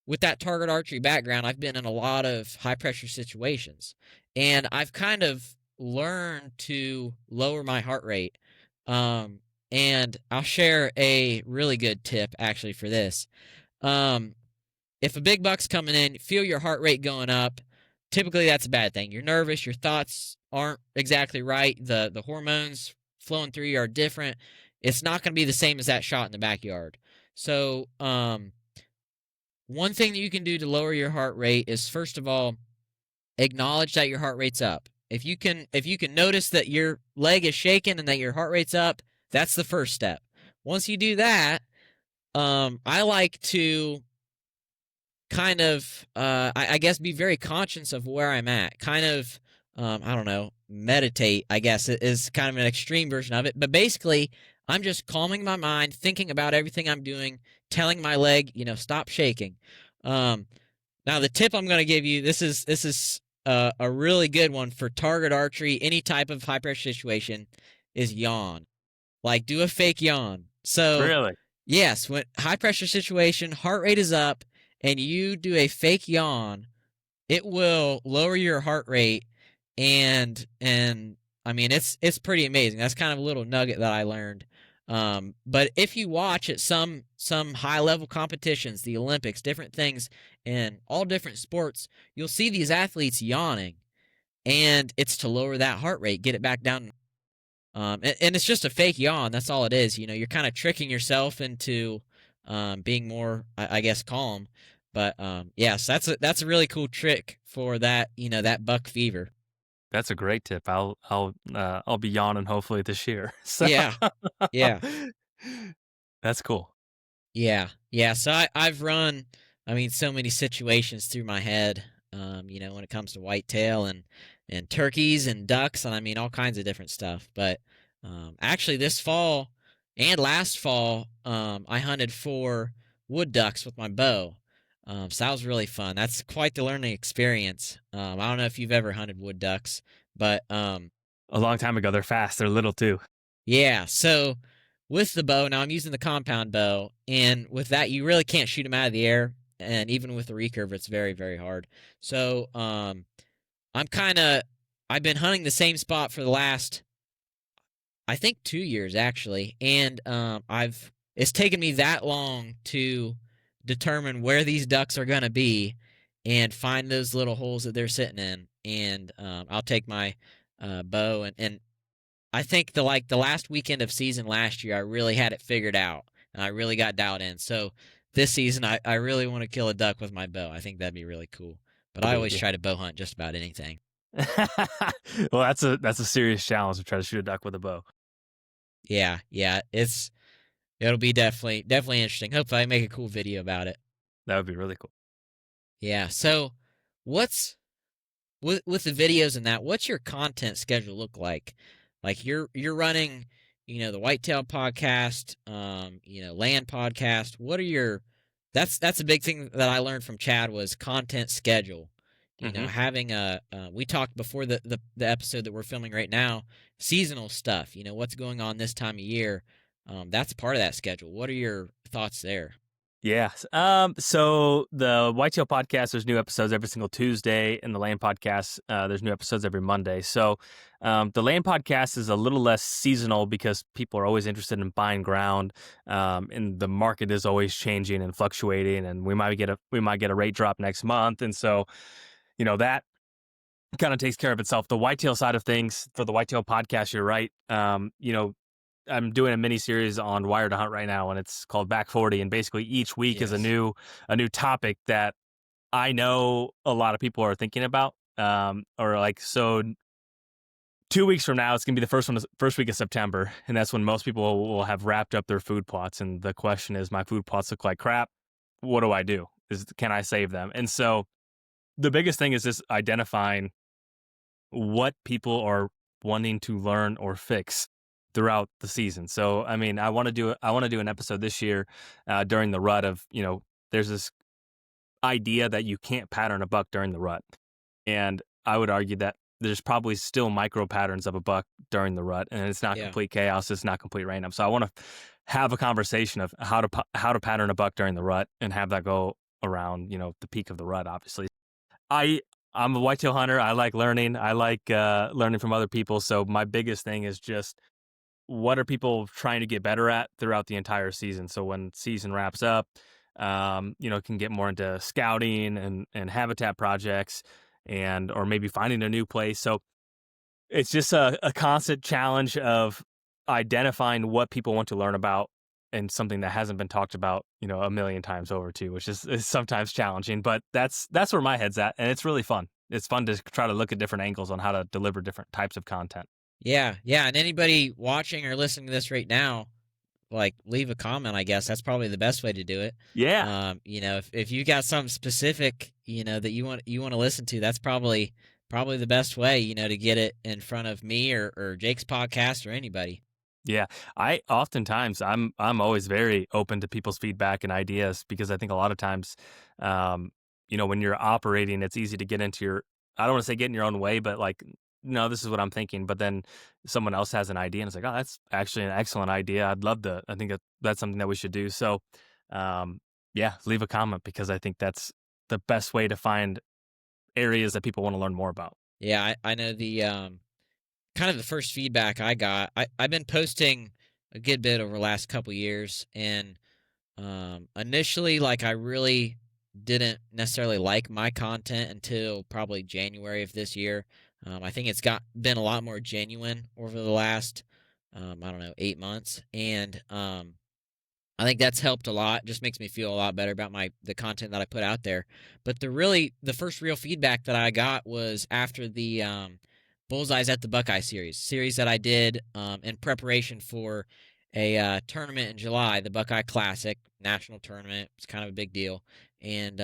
with that target archery background, I've been in a lot of high pressure situations, and I've kind of learned to lower my heart rate. Um, and I'll share a really good tip actually for this. Um, if a big buck's coming in, feel your heart rate going up. Typically, that's a bad thing. You're nervous. Your thoughts aren't exactly right. The hormones flowing through you are different. It's not going to be the same as that shot in the backyard. So, one thing that you can do to lower your heart rate is first of all acknowledge that your heart rate's up. If you can notice that your leg is shaking and that your heart rate's up, that's the first step. Once you do that, I like to kind of I guess be very conscious of where I'm at. Kind of I don't know, meditate, I guess is kind of an extreme version of it. But basically, I'm just calming my mind, thinking about everything I'm doing, telling my leg, stop shaking. Um, Now the tip I'm going to give you, this is a really good one for target archery, any type of high pressure situation, is yawn. Like do a fake yawn. So Really? yes, when high pressure situation, heart rate is up, and you do a fake yawn, it will lower your heart rate, and I mean it's pretty amazing. That's kind of a little nugget that I learned. But if you watch at some high level competitions, the Olympics, different things in all different sports, you'll see these athletes yawning, and it's to lower that heart rate, get it back down. And it's just a fake yawn. That's all it is. You're kind of tricking yourself into being more, I guess, calm. But yes, that's a really cool trick for that. That buck fever. That's a great tip. I'll be yawning hopefully this year. So Yeah, yeah. that's cool. Yeah, yeah. So I've run, I mean, so many situations through my head. When it comes to whitetail and turkeys and ducks, and I mean all kinds of different stuff. But actually, this fall and last fall, I hunted for wood ducks with my bow. So that was really fun. That's quite the learning experience. I don't know if you've ever hunted wood ducks, but A long time ago, they're fast. They're little too. yeah. So with the bow, now I'm using the compound bow, and with that, you really can't shoot them out of the air. And even with the recurve, it's very, very hard. So I'm kind of I've been hunting the same spot for the last, I think, 2 years actually, and I've it's taken me that long to determine where these ducks are gonna be and find those little holes that they're sitting in. And I'll take my bow, and I think the last weekend of season last year, I really had it figured out and I really got dialed in. So this season, I really want to kill a duck with my bow. I think that'd be really cool. But I Cool. always Yeah. try to bow hunt just about anything. Well, that's a serious challenge to try to shoot a duck with a bow. Yeah, yeah, it'll be definitely interesting. Hopefully, I make a cool video about it. That would be really cool. Yeah. So, what's with the videos and that, what's your content schedule look like? Like you're running, the Whitetail podcast, Land podcast. What are your That's a big thing that I learned from Chad was content schedule. Hmm. Having we talked before the episode that we're filming right now, seasonal stuff. What's going on this time of year. That's part of that schedule. What are your thoughts there? Yes. So the Whitetail podcast, there's new episodes every single Tuesday, and the Land podcast, there's new episodes every Monday. So, the Land podcast is a little less seasonal because people are always interested in buying ground, and the market is always changing and fluctuating, and we might get a rate drop next month, and so that kind of takes care of itself. The whitetail side of things for the Whitetail podcast, you're right. I'm doing a mini series on Wire to Hunt right now, and it's called Back 40. And basically, each week is a Yes. new topic that I know a lot of people are thinking about. Or like so, 2 weeks from now, it's gonna be the first week of September, and that's when most people will have wrapped up their food plots. And the question is, my food plots look like crap. What do I do? Can I save them? And so the biggest thing is just identifying what people are wanting to learn or fix throughout the season. So, I mean, I want to do an episode this year during the rut of, there's this idea that you can't pattern a buck during the rut. And I would argue that there's probably still micro patterns of a buck during the rut, and it's not Yeah. complete chaos, it's not complete random. So I want to have a conversation of how to pattern a buck during the rut and have that go around, the peak of the rut, obviously. I I'm a whitetail hunter. I like learning. I like learning from other people. So my biggest thing is just what are people trying to get better at throughout the entire season. So when season wraps up, can get more into scouting and habitat projects and or maybe finding a new place. So it's just a constant challenge of identifying what people want to learn about and something that hasn't been talked about, a million times over too, which is sometimes challenging, but that's where my head's at. And it's really fun. It's fun to try to look at different angles on how to deliver different types of content. Yeah, yeah, and anybody watching or listening to this right now, like leave a comment. I guess that's probably the best way to do it. Yeah. If you got something specific, that you want to listen to, that's probably the best way, to get it in front of me or Jake's podcast or anybody. Yeah, I oftentimes I'm always very open to people's feedback and ideas because I think a lot of times, when you're operating, it's easy to get into your I don't want to say get in your own way, but like, no, this is what I'm thinking. But then someone else has an idea and it's like, oh, that's actually an excellent idea. I'd love to. I think that's something that we should do. So, yeah, leave a comment because I think that's the best way to find areas that people want to learn more about. Yeah, I know the kind of the first feedback I got. I've been posting a good bit over the last couple years. And initially, like I really didn't necessarily like my content until probably January of this year. I think it's been a lot more genuine over the last I don't know, 8 months, and I think that's helped a lot. Just makes me feel a lot better about the content that I put out there. But the first real feedback that I got was after the Bullseyes at the Buckeye series that I did in preparation for a tournament in July, the Buckeye Classic national tournament. It's kind of a big deal, and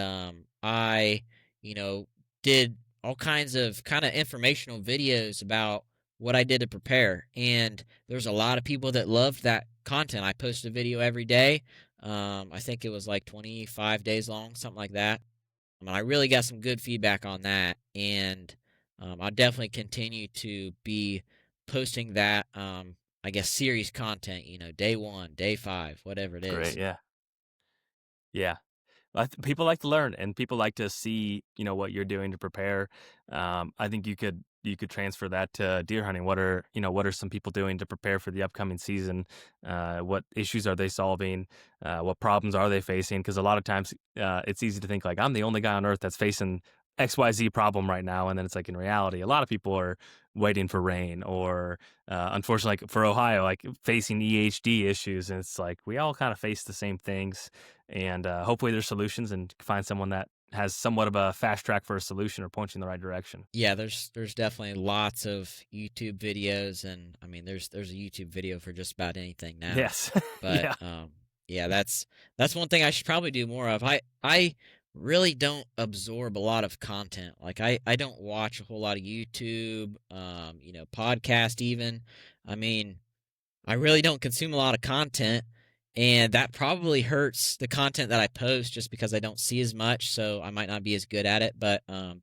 I, you know, did all kinds of kind of informational videos about what I did to prepare, and there's a lot of people that loved that content. I post a video every day. I think it was like 25 days long, something like that. I really got some good feedback on that, and I'll definitely continue to be posting that. I guess series content. Day one, day five, whatever it Great, is. yeah. Yeah. People like to learn, and people like to see, what you're doing to prepare. I think you could transfer that to deer hunting. What are some people doing to prepare for the upcoming season? What issues are they solving? What problems are they facing? Because a lot of times, it's easy to think like I'm the only guy on earth that's facing XYZ problem right now, and then it's like in reality, a lot of people are waiting for rain, or unfortunately, like for Ohio, like facing EHD issues, and it's like we all kind of face the same things, and hopefully there's solutions, and find someone that has somewhat of a fast track for a solution or points in the right direction. Yeah, there's definitely lots of YouTube videos, and I mean there's a YouTube video for just about anything now. Yes. But Yeah. yeah, that's one thing I should probably do more of. I really don't absorb a lot of content. Like I don't watch a whole lot of YouTube, podcast even. I mean, I really don't consume a lot of content, and that probably hurts the content that I post just because I don't see as much, so I might not be as good at it. But No,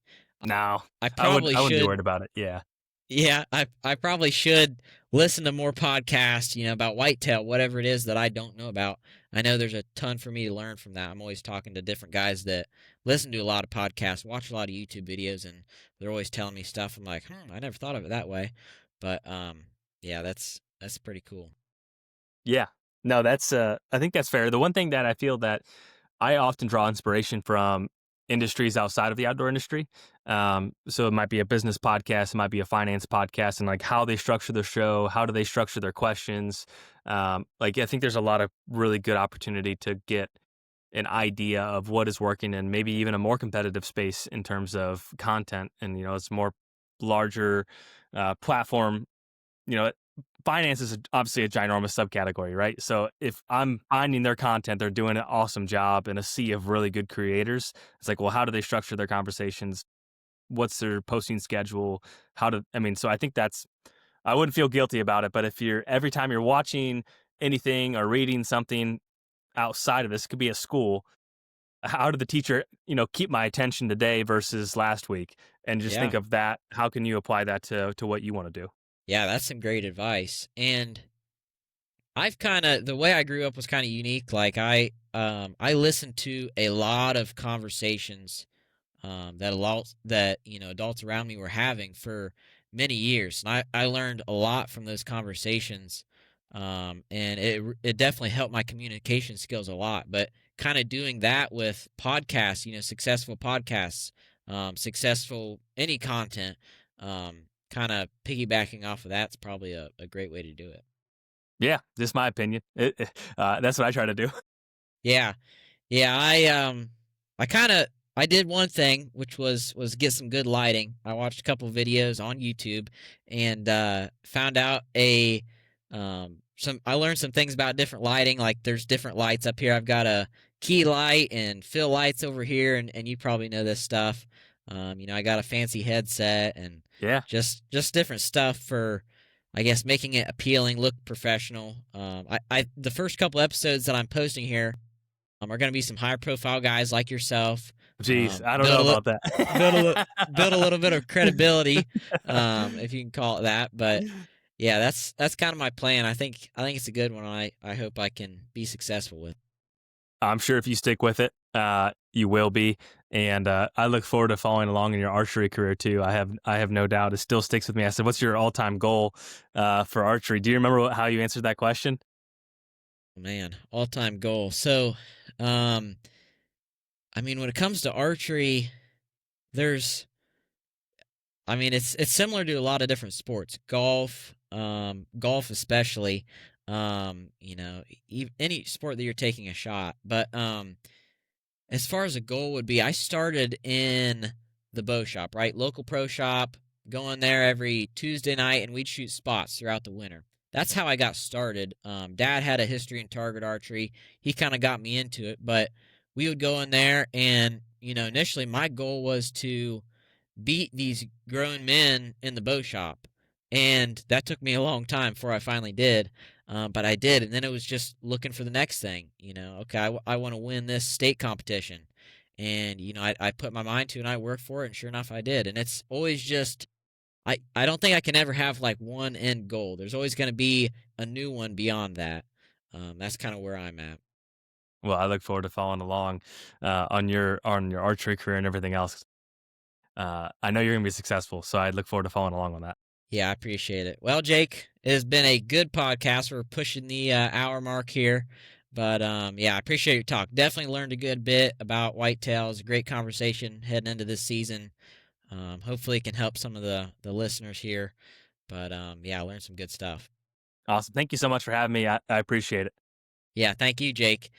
I I wouldn't. probably I wouldn't be should. worried about it. Yeah. Yeah, I probably should listen to more podcasts, about whitetail, whatever it is that I don't know about. I know there's a ton for me to learn from that. I'm always talking to different guys that listen to a lot of podcasts, watch a lot of YouTube videos, and they're always telling me stuff. I'm like, I never thought of it that way. But yeah, that's pretty cool. Yeah. No, I think that's fair. The one thing that I feel that I often draw inspiration from industries outside of the outdoor industry. So it might be a business podcast, it might be a finance podcast, and like how they structure their show, how do they structure their questions. Like I think there's a lot of really good opportunity to get an idea of what is working, and maybe even a more competitive space in terms of content. And it's more larger platform. you know, Finance is obviously a ginormous subcategory, right? So if I'm finding their content, they're doing an awesome job in a sea of really good creators. It's like, well, how do they structure their conversations? What's their posting schedule? So I think I wouldn't feel guilty about it, but if every time you're watching anything or reading something outside of this, it could be a school, how did the teacher, keep my attention today versus last week? And just think Yeah. of that. How can you apply that to what you want to do? Yeah, that's some great advice. And I've kind of the way I grew up was kind of unique. Like I listened to a lot of conversations that adults around me were having for many years, and I learned a lot from those conversations, and it definitely helped my communication skills a lot. But kind of doing that with podcasts, successful podcasts, successful any content, kind of piggybacking off of that's probably a great way to do it. Yeah, just my opinion. That's what I try to do. Yeah. Yeah, I did one thing, which was get some good lighting. I watched a couple videos on YouTube and found out a some I learned some things about different lighting. Like there's different lights up here. I've got a key light and fill lights over here, and you probably know this stuff. I got a fancy headset and Yeah. just different stuff for I guess making it appealing, look professional. I the first couple episodes that I'm posting here are going to be some high profile guys like yourself. Jeez, I don't Build know a about that. build a build a little bit of credibility, if you can call it that. But yeah, that's kind of my plan. I think it's a good one. I hope I can be successful with. I'm sure if you stick with it, you will be. And I look forward to following along in your archery career too. I have no doubt it still sticks with me. I said, "What's your all time goal for archery?" Do you remember how you answered that question? Man, all-time goal. So, um, I mean, when it comes to archery, there's, I mean, it's similar to a lot of different sports. Golf especially. Any sport that you're taking a shot. But as far as a goal would be, I started in the bow shop, right? Local pro shop, going there every Tuesday night, and we'd shoot spots throughout the winter. That's how I got started. Dad had a history in target archery. He kind of got me into it, but we would go in there, and initially my goal was to beat these grown men in the bow shop. And that took me a long time before I finally did. But I did. And then it was just looking for the next thing. Okay, I want to win this state competition. And, I put my mind to it and I worked for it. And sure enough, I did. And it's always just, I don't think I can ever have like one end goal. There's always going to be a new one beyond that. That's kind of where I'm at. Well, I look forward to following along on your archery career and everything else. I know you're gonna be successful, so I look forward to following along on that. Yeah, I appreciate it. Well, Jake, it has been a good podcast. We're pushing the hour mark here, but yeah, I appreciate your talk. Definitely learned a good bit about whitetails. Great conversation heading into this season. Hopefully, it can help some of the listeners here. But yeah, I learned some good stuff. Awesome. Thank you so much for having me. I appreciate it. Yeah, thank you, Jake.